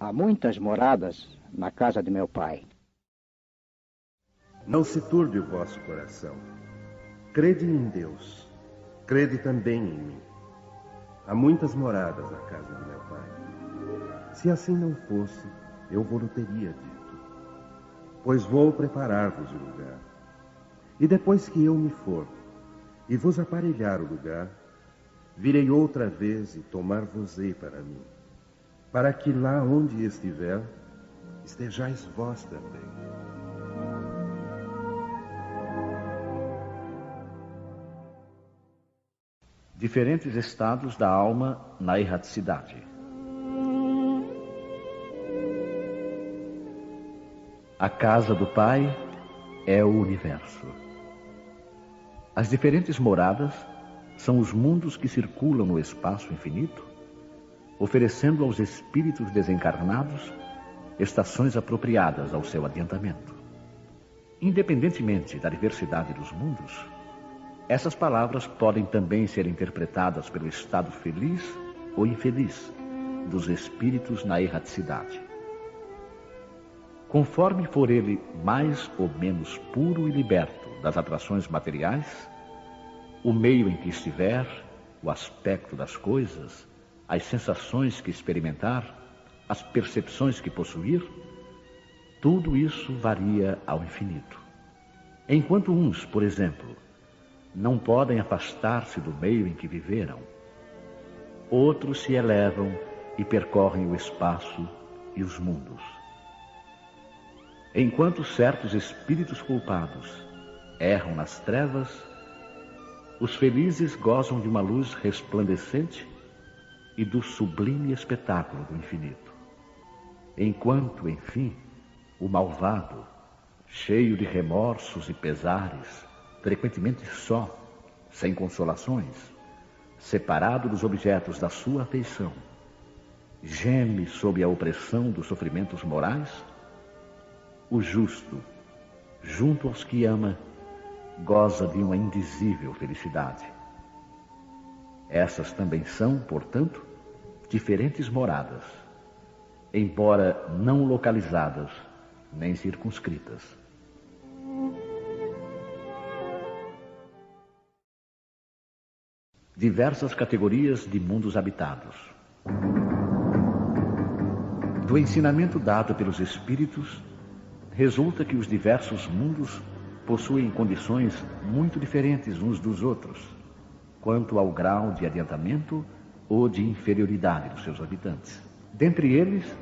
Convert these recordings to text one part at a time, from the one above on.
Há muitas moradas na casa de meu pai. Não se turbe o vosso coração. Crede em Deus. Crede também em mim. Há muitas moradas na casa de meu pai. Se assim não fosse, eu vou-lhe teria dito. Pois vou preparar-vos o lugar. E depois que eu me for, e vos aparelhar o lugar, virei outra vez e tomar-vos-ei para mim, para que lá onde estiver, estejais vós também. Diferentes estados da alma na erraticidade. A casa do Pai é o universo. As diferentes moradas são os mundos que circulam no espaço infinito, oferecendo aos espíritos desencarnados estações apropriadas ao seu adiantamento. Independentemente da diversidade dos mundos, essas palavras podem também ser interpretadas pelo estado feliz ou infeliz dos espíritos na erraticidade. Conforme for ele mais ou menos puro e liberto das atrações materiais, o meio em que estiver, o aspecto das coisas, as sensações que experimentar, as percepções que possuir, tudo isso varia ao infinito. Enquanto uns, por exemplo, não podem afastar-se do meio em que viveram, outros se elevam e percorrem o espaço e os mundos. Enquanto certos espíritos culpados erram nas trevas, os felizes gozam de uma luz resplandecente e do sublime espetáculo do infinito. Enquanto, enfim, o malvado, cheio de remorsos e pesares, frequentemente só, sem consolações, separado dos objetos da sua afeição, geme sob a opressão dos sofrimentos morais, o justo, junto aos que ama, goza de uma indizível felicidade. Essas também são, portanto, diferentes moradas, embora não localizadas nem circunscritas. Diversas categorias de mundos habitados. Do ensinamento dado pelos espíritos, resulta que os diversos mundos possuem condições muito diferentes uns dos outros, quanto ao grau de adiantamento ou de inferioridade dos seus habitantes. Dentre eles,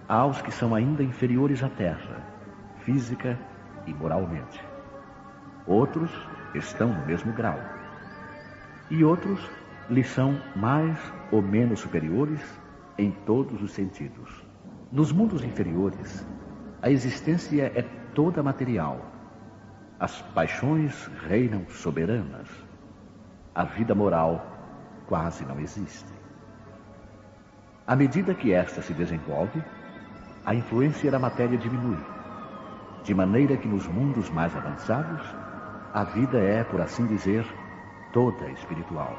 há os que são ainda inferiores à Terra, física e moralmente. Outros estão no mesmo grau. E outros lhes são mais ou menos superiores em todos os sentidos. Nos mundos inferiores, a existência é toda material. As paixões reinam soberanas. A vida moral quase não existe. À medida que esta se desenvolve, a influência da matéria diminui, de maneira que nos mundos mais avançados, a vida é, por assim dizer, toda espiritual.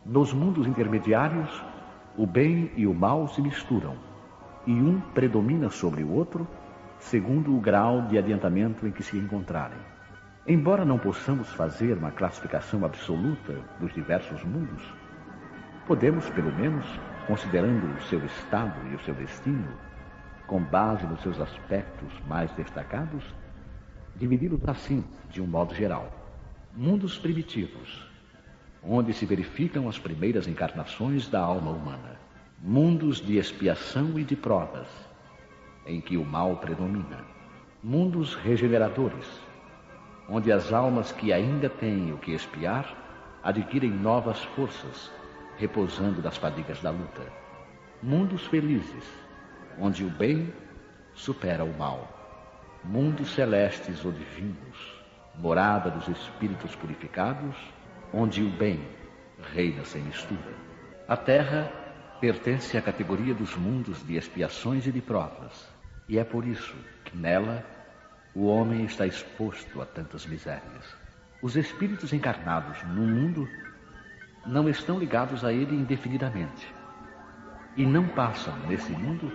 Nos mundos intermediários, o bem e o mal se misturam, e um predomina sobre o outro, segundo o grau de adiantamento em que se encontrarem. Embora não possamos fazer uma classificação absoluta dos diversos mundos, podemos, pelo menos, considerando o seu estado e o seu destino, com base nos seus aspectos mais destacados, dividi-los assim, de um modo geral. Mundos primitivos, onde se verificam as primeiras encarnações da alma humana. Mundos de expiação e de provas, em que o mal predomina. Mundos regeneradores, onde as almas que ainda têm o que expiar adquirem novas forças, repousando das fadigas da luta. Mundos felizes, onde o bem supera o mal. Mundos celestes ou divinos, morada dos espíritos purificados, onde o bem reina sem mistura. A Terra pertence à categoria dos mundos de expiações e de provas, e é por isso que nela o homem está exposto a tantas misérias. Os espíritos encarnados no mundo não estão ligados a ele indefinidamente, e não passam nesse mundo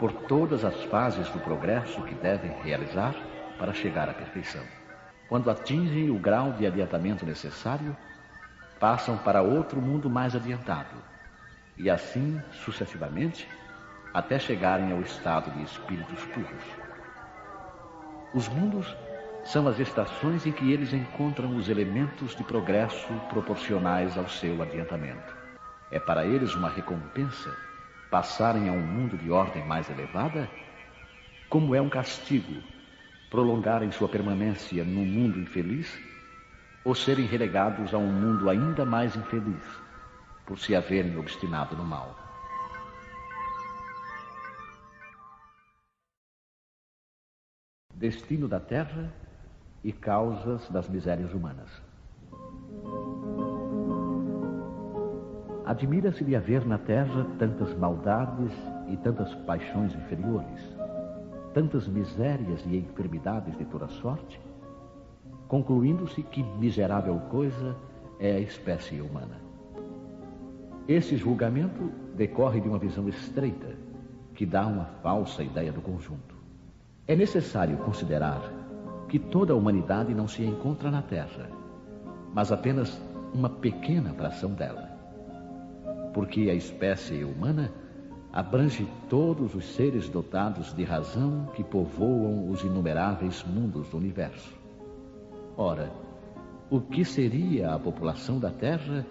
por todas as fases do progresso que devem realizar para chegar à perfeição. Quando atingem o grau de adiantamento necessário, passam para outro mundo mais adiantado, e assim sucessivamente, até chegarem ao estado de espíritos puros. Os mundos são as estações em que eles encontram os elementos de progresso proporcionais ao seu adiantamento. É para eles uma recompensa passarem a um mundo de ordem mais elevada, como é um castigo prolongarem sua permanência num mundo infeliz ou serem relegados a um mundo ainda mais infeliz, por se haverem obstinado no mal. Destino da Terra e causas das misérias humanas. Admira-se de haver na Terra tantas maldades e tantas paixões inferiores, tantas misérias e enfermidades de toda sorte, concluindo-se que miserável coisa é a espécie humana. Esse julgamento decorre de uma visão estreita, que dá uma falsa ideia do conjunto. É necessário considerar que toda a humanidade não se encontra na Terra, mas apenas uma pequena fração dela. Porque a espécie humana abrange todos os seres dotados de razão que povoam os inumeráveis mundos do universo. Ora, o que seria a população da Terra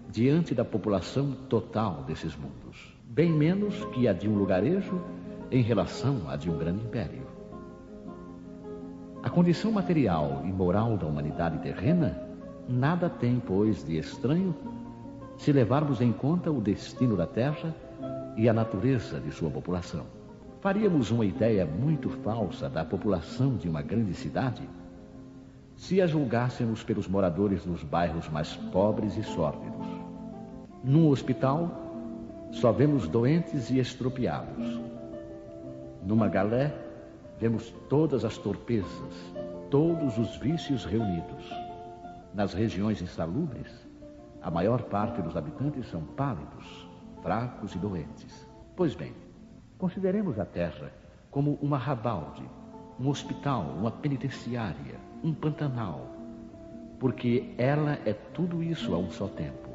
diante da população total desses mundos? Bem menos que a de um lugarejo em relação à de um grande império. A condição material e moral da humanidade terrena nada tem, pois, de estranho se levarmos em conta o destino da Terra e a natureza de sua população. Faríamos uma ideia muito falsa da população de uma grande cidade se a julgássemos pelos moradores dos bairros mais pobres e sórdidos. Num hospital, só vemos doentes e estropiados. Numa galé, vemos todas as torpezas, todos os vícios reunidos. Nas regiões insalubres, a maior parte dos habitantes são pálidos, fracos e doentes. Pois bem, consideremos a Terra como uma rabalde, um hospital, uma penitenciária, um pantanal, porque ela é tudo isso a um só tempo.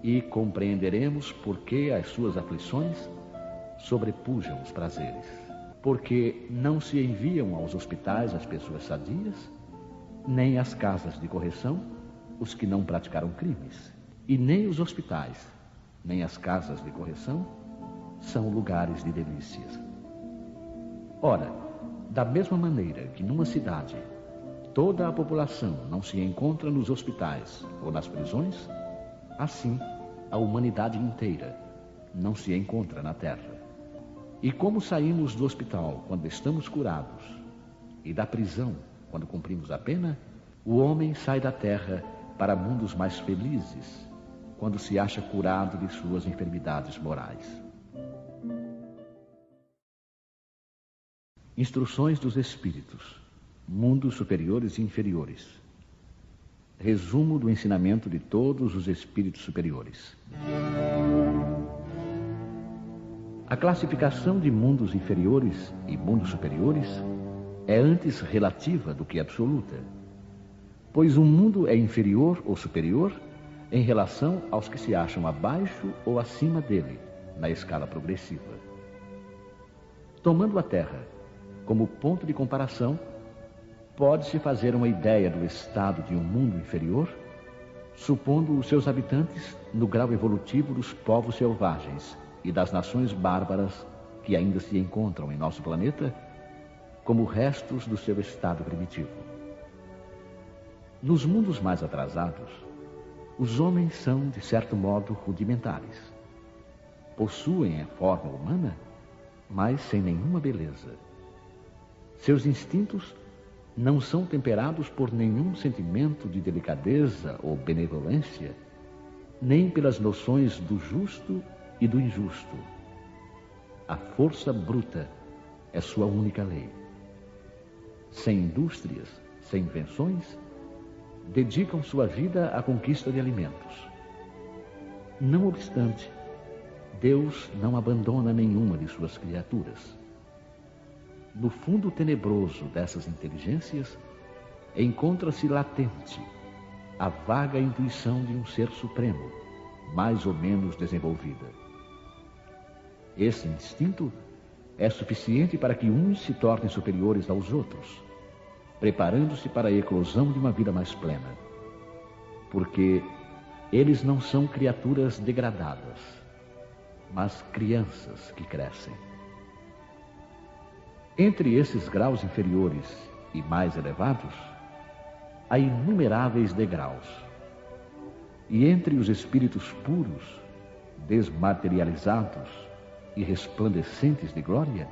E compreenderemos por que as suas aflições sobrepujam os prazeres. Porque não se enviam aos hospitais as pessoas sadias, nem às casas de correção os que não praticaram crimes. E nem os hospitais, nem as casas de correção são lugares de delícias. Ora, da mesma maneira que numa cidade toda a população não se encontra nos hospitais ou nas prisões, assim a humanidade inteira não se encontra na Terra. E como saímos do hospital quando estamos curados e da prisão quando cumprimos a pena, o homem sai da Terra para mundos mais felizes quando se acha curado de suas enfermidades morais. Instruções dos Espíritos, mundos superiores e inferiores. Resumo do ensinamento de todos os Espíritos superiores. A classificação de mundos inferiores e mundos superiores é antes relativa do que absoluta, pois um mundo é inferior ou superior em relação aos que se acham abaixo ou acima dele, na escala progressiva. Tomando a Terra como ponto de comparação, pode-se fazer uma ideia do estado de um mundo inferior, supondo os seus habitantes no grau evolutivo dos povos selvagens e das nações bárbaras que ainda se encontram em nosso planeta, como restos do seu estado primitivo. Nos mundos mais atrasados, os homens são, de certo modo, rudimentares. Possuem a forma humana, mas sem nenhuma beleza. Seus instintos não são temperados por nenhum sentimento de delicadeza ou benevolência, nem pelas noções do justo e do injusto. A força bruta é sua única lei. Sem indústrias, sem invenções, dedicam sua vida à conquista de alimentos. Não obstante, Deus não abandona nenhuma de suas criaturas. No fundo tenebroso dessas inteligências, encontra-se latente a vaga intuição de um ser supremo, mais ou menos desenvolvida. Esse instinto é suficiente para que uns se tornem superiores aos outros, preparando-se para a eclosão de uma vida mais plena. Porque eles não são criaturas degradadas, mas crianças que crescem. Entre esses graus inferiores e mais elevados, há inumeráveis degraus. E entre os espíritos puros, desmaterializados e resplandecentes de glória,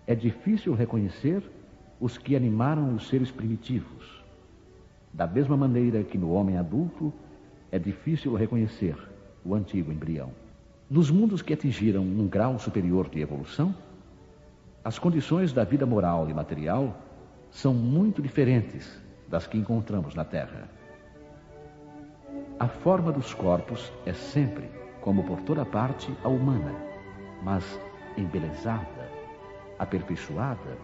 é difícil reconhecer os que animaram os seres primitivos. Da mesma maneira que no homem adulto é difícil reconhecer o antigo embrião. Nos mundos que atingiram um grau superior de evolução, as condições da vida moral e material são muito diferentes das que encontramos na Terra. A forma dos corpos é sempre, como por toda parte, a humana, mas embelezada, aperfeiçoada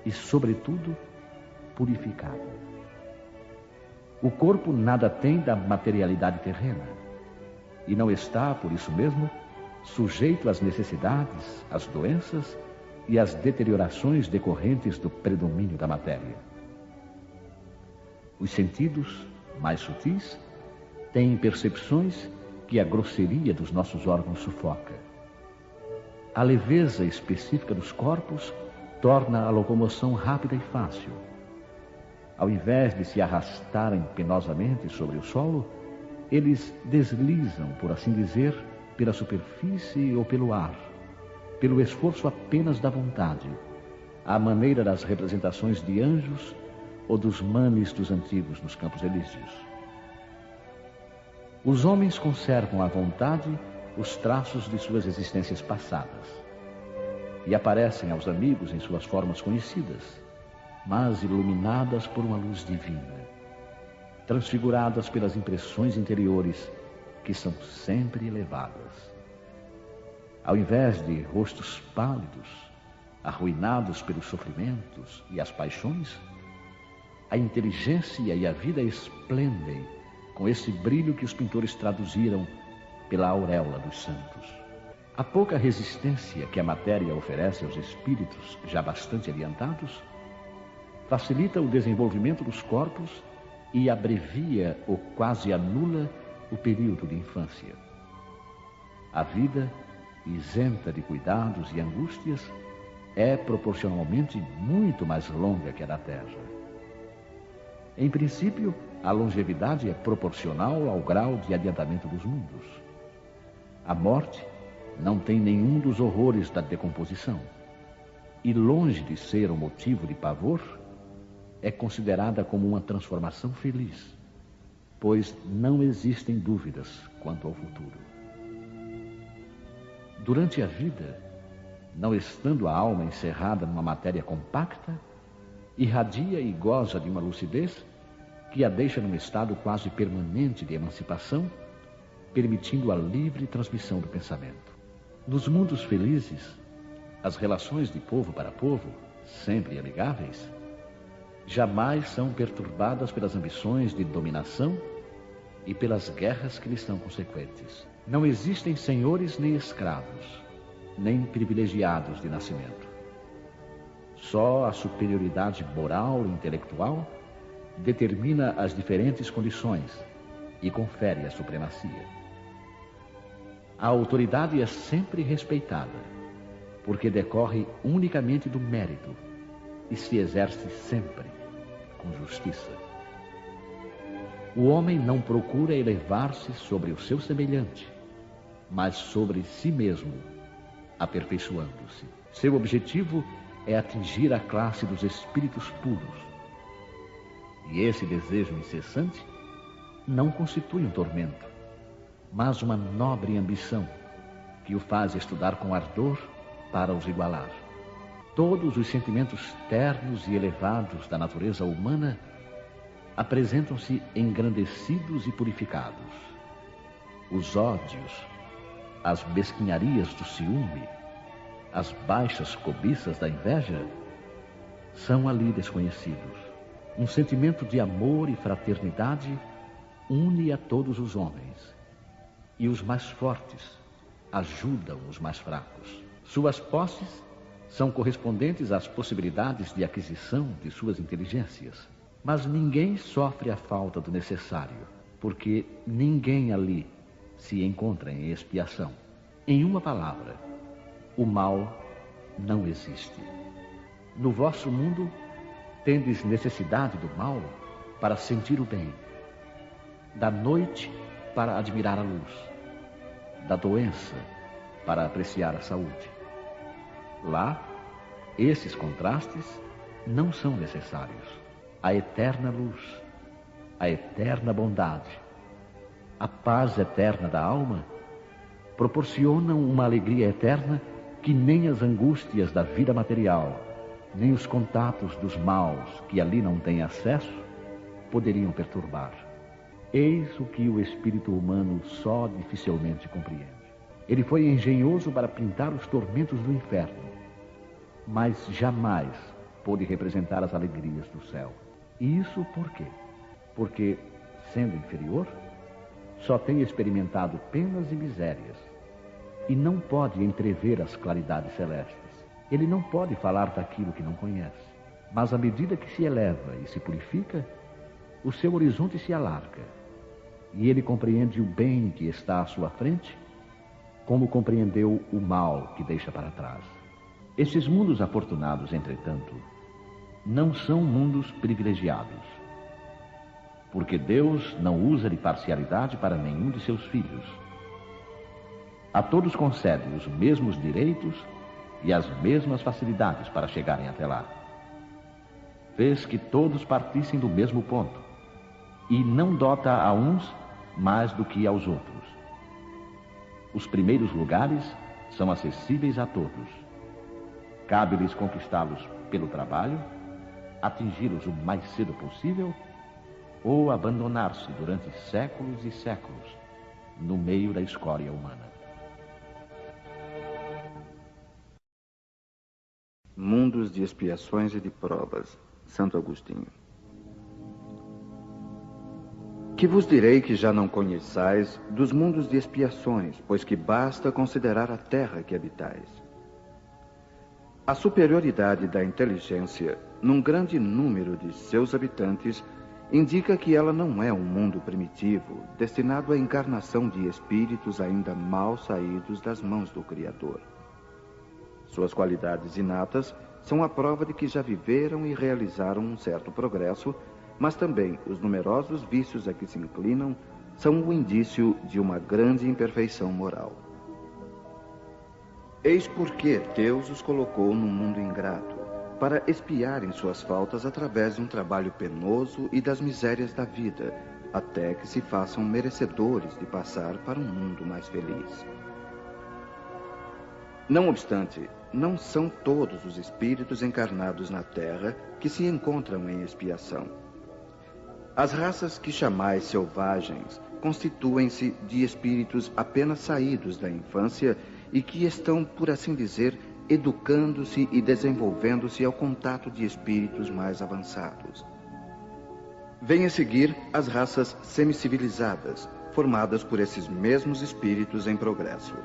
e, sobretudo, purificada. O corpo nada tem da materialidade terrena e não está, por isso mesmo, sujeito às necessidades, às doenças e às deteriorações decorrentes do predomínio da matéria. Os sentidos, mais sutis, têm percepções que a grosseria dos nossos órgãos sufoca. A leveza específica dos corpos torna a locomoção rápida e fácil. Ao invés de se arrastarem penosamente sobre o solo, eles deslizam, por assim dizer, pela superfície ou pelo ar, pelo esforço apenas da vontade, à maneira das representações de anjos ou dos manes dos antigos nos Campos Elíseos. Os homens conservam à vontade os traços de suas existências passadas e aparecem aos amigos em suas formas conhecidas, mas iluminadas por uma luz divina, transfiguradas pelas impressões interiores que são sempre elevadas. Ao invés de rostos pálidos, arruinados pelos sofrimentos e as paixões, a inteligência e a vida esplendem com esse brilho que os pintores traduziram pela auréola dos santos. A pouca resistência que a matéria oferece aos espíritos já bastante adiantados facilita o desenvolvimento dos corpos e abrevia ou quase anula o período de infância. A vida, isenta de cuidados e angústias, é proporcionalmente muito mais longa que a da Terra. Em princípio, a longevidade é proporcional ao grau de adiantamento dos mundos. A morte não tem nenhum dos horrores da decomposição e, longe de ser um motivo de pavor, é considerada como uma transformação feliz, pois não existem dúvidas quanto ao futuro. Durante a vida, não estando a alma encerrada numa matéria compacta, irradia e goza de uma lucidez que a deixa num estado quase permanente de emancipação, permitindo a livre transmissão do pensamento. Nos mundos felizes, as relações de povo para povo, sempre amigáveis, jamais são perturbadas pelas ambições de dominação e pelas guerras que lhes são consequentes. Não existem senhores nem escravos, nem privilegiados de nascimento. Só a superioridade moral e intelectual determina as diferentes condições e confere a supremacia. A autoridade é sempre respeitada, porque decorre unicamente do mérito e se exerce sempre com justiça. O homem não procura elevar-se sobre o seu semelhante, mas sobre si mesmo, aperfeiçoando-se. Seu objetivo é atingir a classe dos espíritos puros. E esse desejo incessante não constitui um tormento, mas uma nobre ambição que o faz estudar com ardor para os igualar. Todos os sentimentos ternos e elevados da natureza humana apresentam-se engrandecidos e purificados. Os ódios, as mesquinharias do ciúme, as baixas cobiças da inveja, são ali desconhecidos. Um sentimento de amor e fraternidade une a todos os homens, e os mais fortes ajudam os mais fracos. Suas posses são correspondentes às possibilidades de aquisição de suas inteligências, mas ninguém sofre a falta do necessário, porque ninguém ali se encontra em expiação. Em uma palavra, o mal não existe. No vosso mundo, tendes necessidade do mal para sentir o bem, da noite para admirar a luz, da doença para apreciar a saúde. Lá, esses contrastes não são necessários. A eterna luz, a eterna bondade, a paz eterna da alma proporcionam uma alegria eterna que nem as angústias da vida material, nem os contatos dos maus que ali não têm acesso poderiam perturbar. Eis o que o espírito humano só dificilmente compreende. Ele foi engenhoso para pintar os tormentos do inferno, mas jamais pôde representar as alegrias do céu. E isso por quê? Porque, sendo inferior, só tem experimentado penas e misérias e não pode entrever as claridades celestes. Ele não pode falar daquilo que não conhece. Mas à medida que se eleva e se purifica, o seu horizonte se alarga e ele compreende o bem que está à sua frente, como compreendeu o mal que deixa para trás. Esses mundos afortunados, entretanto, não são mundos privilegiados, porque Deus não usa de parcialidade para nenhum de seus filhos. A todos concede os mesmos direitos e as mesmas facilidades para chegarem até lá. Fez que todos partissem do mesmo ponto e não dota a uns mais do que aos outros. Os primeiros lugares são acessíveis a todos. Cabe-lhes conquistá-los pelo trabalho, atingi-los o mais cedo possível ou abandonar-se durante séculos e séculos no meio da escória humana. Mundos de expiações e de provas. Santo Agostinho. Que vos direi que já não conheçais dos mundos de expiações, pois que basta considerar a terra que habitais. A superioridade da inteligência, num grande número de seus habitantes, indica que ela não é um mundo primitivo, destinado à encarnação de espíritos ainda mal saídos das mãos do Criador. Suas qualidades inatas são a prova de que já viveram e realizaram um certo progresso, mas também os numerosos vícios a que se inclinam são o indício de uma grande imperfeição moral. Eis porque Deus os colocou num mundo ingrato, para expiarem suas faltas através de um trabalho penoso e das misérias da vida, até que se façam merecedores de passar para um mundo mais feliz. Não obstante, não são todos os espíritos encarnados na Terra que se encontram em expiação. As raças que chamais selvagens constituem-se de espíritos apenas saídos da infância e que estão, por assim dizer, educando-se e desenvolvendo-se ao contato de espíritos mais avançados. Vêm a seguir as raças semicivilizadas, formadas por esses mesmos espíritos em progresso.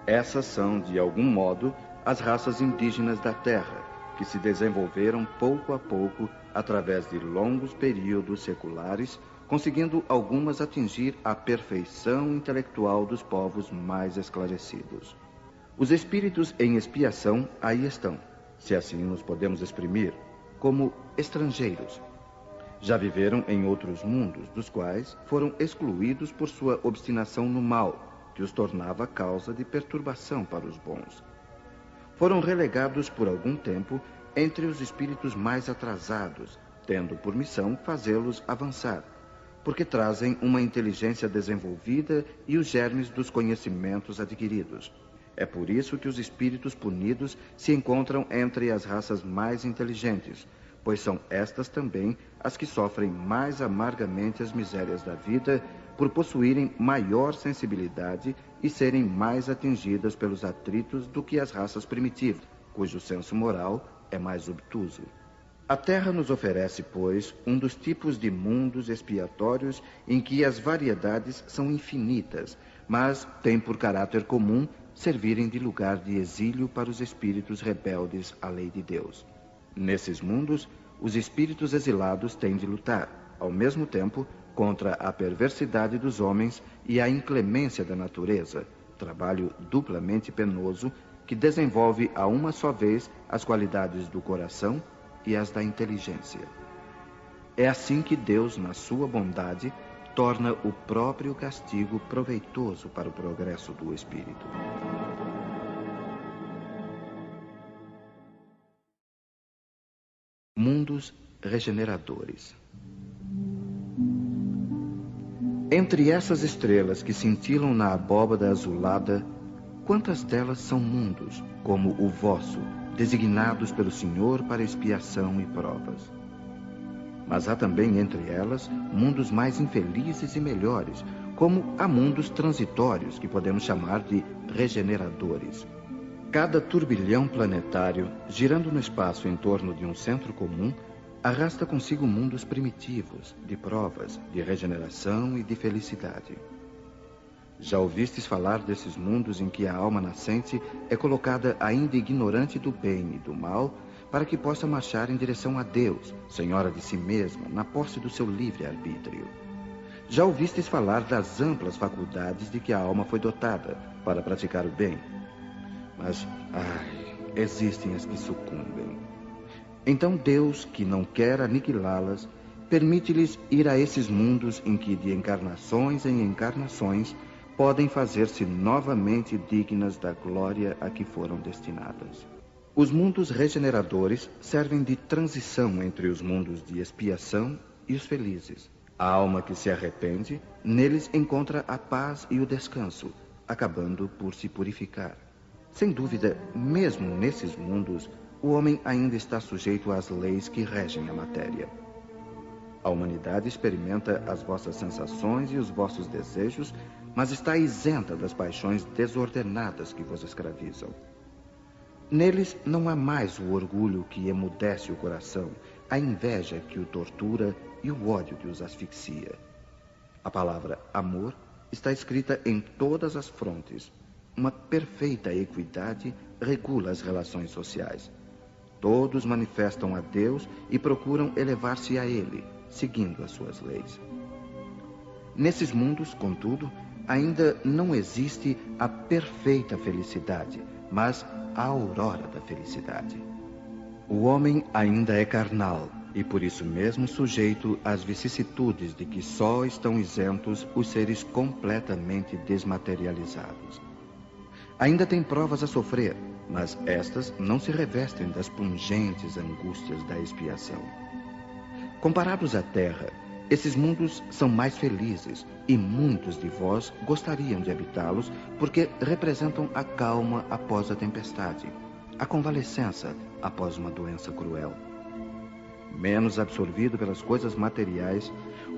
Essas são, de algum modo, as raças indígenas da Terra, que se desenvolveram pouco a pouco através de longos períodos seculares, conseguindo algumas atingir a perfeição intelectual dos povos mais esclarecidos. Os espíritos em expiação aí estão, se assim nos podemos exprimir, como estrangeiros. Já viveram em outros mundos, dos quais foram excluídos por sua obstinação no mal, que os tornava causa de perturbação para os bons. Foram relegados por algum tempo entre os espíritos mais atrasados, tendo por missão fazê-los avançar, porque trazem uma inteligência desenvolvida e os germes dos conhecimentos adquiridos. É por isso que os espíritos punidos se encontram entre as raças mais inteligentes, pois são estas também as que sofrem mais amargamente as misérias da vida, por possuírem maior sensibilidade e serem mais atingidas pelos atritos do que as raças primitivas, cujo senso moral é mais obtuso. A Terra nos oferece, pois, um dos tipos de mundos expiatórios em que as variedades são infinitas, mas têm por caráter comum servirem de lugar de exílio para os espíritos rebeldes à lei de Deus. Nesses mundos, os espíritos exilados têm de lutar, ao mesmo tempo, contra a perversidade dos homens e a inclemência da natureza, trabalho duplamente penoso que desenvolve a uma só vez as qualidades do coração e as da inteligência. É assim que Deus, na sua bondade, torna o próprio castigo proveitoso para o progresso do espírito. Mundos regeneradores. Entre essas estrelas que cintilam na abóbada azulada, quantas delas são mundos, como o vosso, designados pelo Senhor para expiação e provas? Mas há também entre elas mundos mais infelizes e melhores, como há mundos transitórios que podemos chamar de regeneradores. Cada turbilhão planetário, girando no espaço em torno de um centro comum, arrasta consigo mundos primitivos, de provas, de regeneração e de felicidade. Já ouvistes falar desses mundos em que a alma nascente é colocada ainda ignorante do bem e do mal, para que possa marchar em direção a Deus, senhora de si mesma, na posse do seu livre-arbítrio. Já ouvistes falar das amplas faculdades de que a alma foi dotada para praticar o bem. Mas, existem as que sucumbem. Então Deus, que não quer aniquilá-las, permite-lhes ir a esses mundos em que, de encarnações em encarnações, podem fazer-se novamente dignas da glória a que foram destinadas. Os mundos regeneradores servem de transição entre os mundos de expiação e os felizes. A alma que se arrepende, neles encontra a paz e o descanso, acabando por se purificar. Sem dúvida, mesmo nesses mundos, o homem ainda está sujeito às leis que regem a matéria. A humanidade experimenta as vossas sensações e os vossos desejos, mas está isenta das paixões desordenadas que vos escravizam. Neles não há mais o orgulho que emudece o coração, a inveja que o tortura e o ódio que os asfixia. A palavra amor está escrita em todas as frontes. Uma perfeita equidade regula as relações sociais. Todos manifestam a Deus e procuram elevar-se a Ele, seguindo as suas leis. Nesses mundos, contudo, ainda não existe a perfeita felicidade, mas a aurora da felicidade. O homem ainda é carnal e por isso mesmo sujeito às vicissitudes de que só estão isentos os seres completamente desmaterializados. Ainda tem provas a sofrer, mas estas não se revestem das pungentes angústias da expiação. Comparados à Terra, esses mundos são mais felizes e muitos de vós gostariam de habitá-los porque representam a calma após a tempestade, a convalescença após uma doença cruel. Menos absorvido pelas coisas materiais,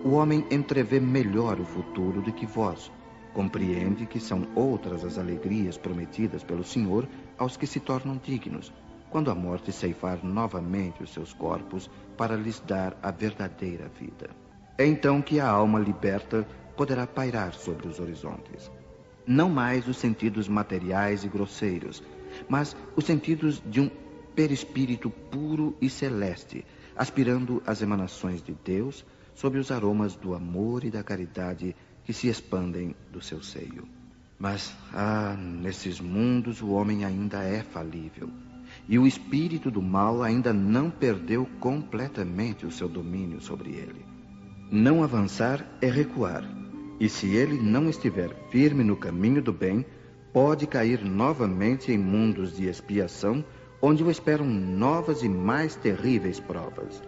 o homem entrevê melhor o futuro do que vós. Compreende que são outras as alegrias prometidas pelo Senhor aos que se tornam dignos, quando a morte ceifar novamente os seus corpos para lhes dar a verdadeira vida. É então que a alma liberta poderá pairar sobre os horizontes. Não mais os sentidos materiais e grosseiros, mas os sentidos de um perispírito puro e celeste, aspirando às emanações de Deus sob os aromas do amor e da caridade que se expandem do seu seio. Mas, nesses mundos o homem ainda é falível, e o espírito do mal ainda não perdeu completamente o seu domínio sobre ele. Não avançar é recuar, e se ele não estiver firme no caminho do bem, pode cair novamente em mundos de expiação, onde o esperam novas e mais terríveis provas.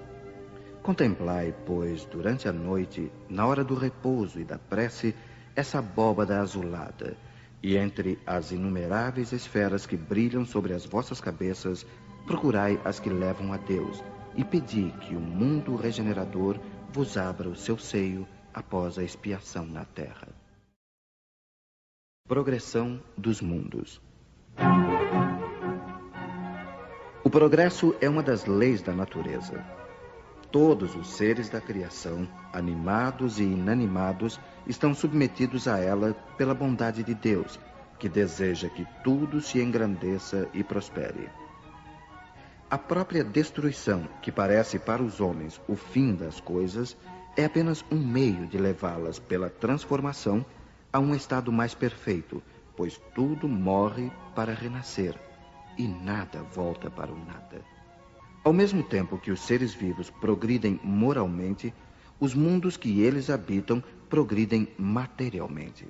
Contemplai, pois, durante a noite, na hora do repouso e da prece, essa abóbada azulada, e entre as inumeráveis esferas que brilham sobre as vossas cabeças, procurai as que levam a Deus, e pedi que o mundo regenerador vos abra o seu seio após a expiação na Terra. Progressão dos mundos. O progresso é uma das leis da natureza. Todos os seres da criação, animados e inanimados, estão submetidos a ela pela bondade de Deus, que deseja que tudo se engrandeça e prospere. A própria destruição, que parece para os homens o fim das coisas, é apenas um meio de levá-las pela transformação a um estado mais perfeito, pois tudo morre para renascer e nada volta para o nada. Ao mesmo tempo que os seres vivos progridem moralmente, os mundos que eles habitam progridem materialmente.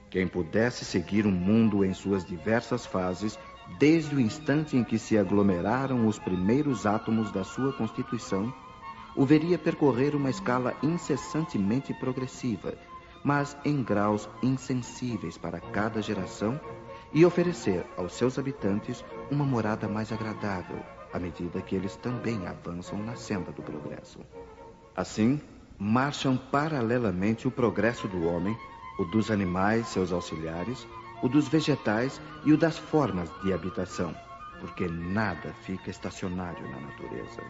Quem pudesse seguir um mundo em suas diversas fases, desde o instante em que se aglomeraram os primeiros átomos da sua constituição, o veria percorrer uma escala incessantemente progressiva, mas em graus insensíveis para cada geração, e oferecer aos seus habitantes uma morada mais agradável, à medida que eles também avançam na senda do progresso. Assim, marcham paralelamente o progresso do homem, o dos animais, seus auxiliares, o dos vegetais e o das formas de habitação, porque nada fica estacionário na natureza.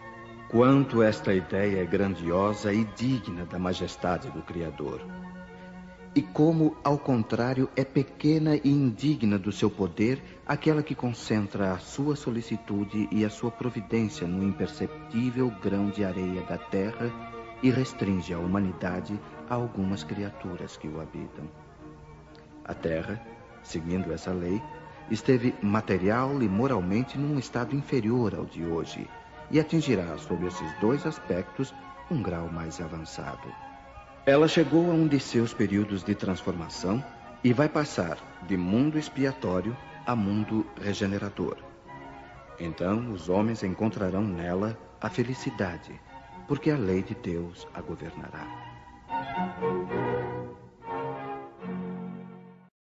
Quanto esta ideia é grandiosa e digna da majestade do Criador! E como, ao contrário, é pequena e indigna do seu poder aquela que concentra a sua solicitude e a sua providência no imperceptível grão de areia da terra e restringe a humanidade a algumas criaturas que o habitam. A terra, seguindo essa lei, esteve material e moralmente num estado inferior ao de hoje e atingirá, sob esses dois aspectos, um grau mais avançado. Ela chegou a um de seus períodos de transformação e vai passar de mundo expiatório a mundo regenerador. Então os homens encontrarão nela a felicidade, porque a lei de Deus a governará.